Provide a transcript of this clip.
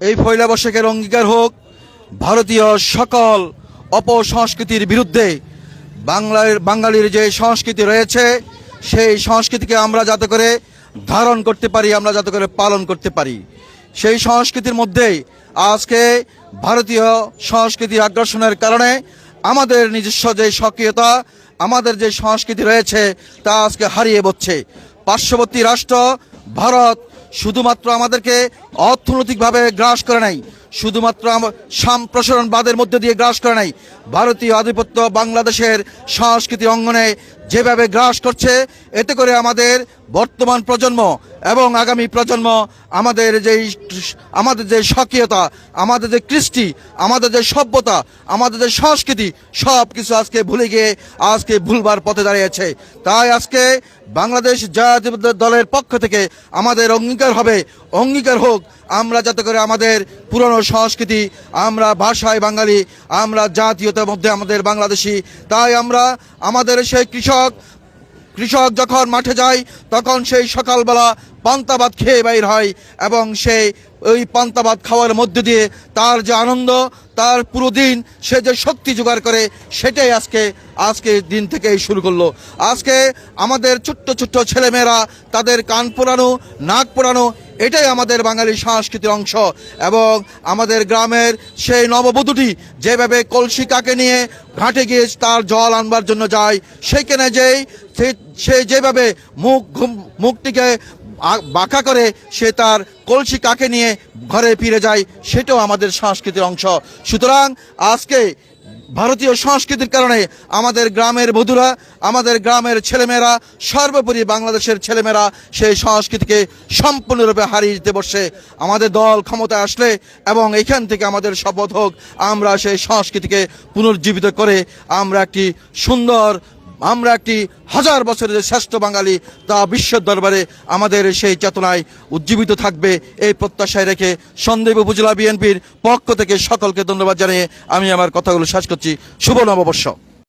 এই পয়লা বৈশাখের অঙ্গীকার হোক ভারতীয় সকল অপসংস্কৃতির বিরুদ্ধে। বাঙালির যে সংস্কৃতি রয়েছে সেই সংস্কৃতিকে আমরা যাতে করে ধারণ করতে পারি, আমরা যাতে করে পালন করতে পারি। সেই সংস্কৃতির মধ্যেই আজকে ভারতীয় সংস্কৃতির আগ্রাসনের কারণে আমাদের নিজস্ব যে স্বকীয়তা, আমাদের যে সংস্কৃতি রয়েছে তা আজকে হারিয়ে যাচ্ছে। পার্শ্ববর্তী রাষ্ট্র ভারত শুধুমাত্র আমাদেরকে অর্থনৈতিকভাবে গ্রাস করে নাই, শুধুমাত্র সম্প্রসারণবাদের মধ্যে দিয়ে গ্রাস করে নাই, ভারতীয় আধিপত্য বাংলাদেশের সংস্কৃতি অঙ্গনে যেভাবে গ্রাস করছে, এতে করে আমাদের বর্তমান প্রজন্ম এবং আগামী প্রজন্ম আমাদের যে স্বকীয়তা, আমাদের যে কৃষ্টি, আমাদের যে সভ্যতা, আমাদের যে সংস্কৃতি সব কিছু আজকে ভুলে গিয়ে আজকে ভুলবার পথে দাঁড়িয়েছে। তাই আজকে বাংলাদেশ জাতীয় দলের পক্ষ থেকে আমাদের অঙ্গীকার হোক আমরা যাতে করে আমাদের পুরনো সংস্কৃতি, আমরা ভাষায় বাঙালি, আমরা জাতীয়তার মধ্যে আমাদের বাংলাদেশি। তাই আমরা আমাদের সেই কৃষক যখন মাঠে যায় তখন সেই সকালবেলা পান্তা ভাত খেয়ে বাইর হয় এবং ওই পান্তা ভাত খাওয়ার মধ্যে দিয়ে তার যে আনন্দ, তার পুরো দিন সে যে শক্তি জোগাড় করে সেটাই আজকে দিন থেকেই শুরু করলো। আজকে আমাদের ছোট্ট ছোট্ট ছেলেমেয়েরা তাদের কান পোড়ানো, নাক পোড়ানো, এটাই আমাদের বাঙালি সংস্কৃতির অংশ। এবং আমাদের গ্রামের সেই নববধূটি যেভাবে কলসি কাকে নিয়ে ঘাটে গিয়ে তার জল আনবার জন্য যায়, সেখানে সে যেভাবে মুখটিকে বাঁকা করে সে তার কলসি কাকে নিয়ে ঘরে ফিরে যায়, সেটাও আমাদের সংস্কৃতির অংশ। সুতরাং আজকে ভারতীয় সংস্কৃতির কারণে আমাদের গ্রামের বধূরা, আমাদের গ্রামের ছেলেমেয়েরা, সর্বোপরি বাংলাদেশের ছেলেমেয়েরা সেই সংস্কৃতিকে সম্পূর্ণরূপে হারিয়ে দিতে বসছে। আমাদের দল ক্ষমতায় আসলে এবং এখান থেকে আমাদের শপথ হোক আমরা সেই সংস্কৃতিকে পুনর্জীবিত করে আমরা একটি হাজার বছরের যে শ্রেষ্ঠ বাঙালি তা বিশ্বের দরবারে আমাদের সেই চেতনায় উজ্জীবিত থাকবে, এই প্রত্যাশায় রেখে সন্দ্বীপ উপজেলা বিএনপির পক্ষ থেকে সকলকে ধন্যবাদ জানিয়ে আমি আমার কথাগুলো শেষ করছি। শুভ নববর্ষ।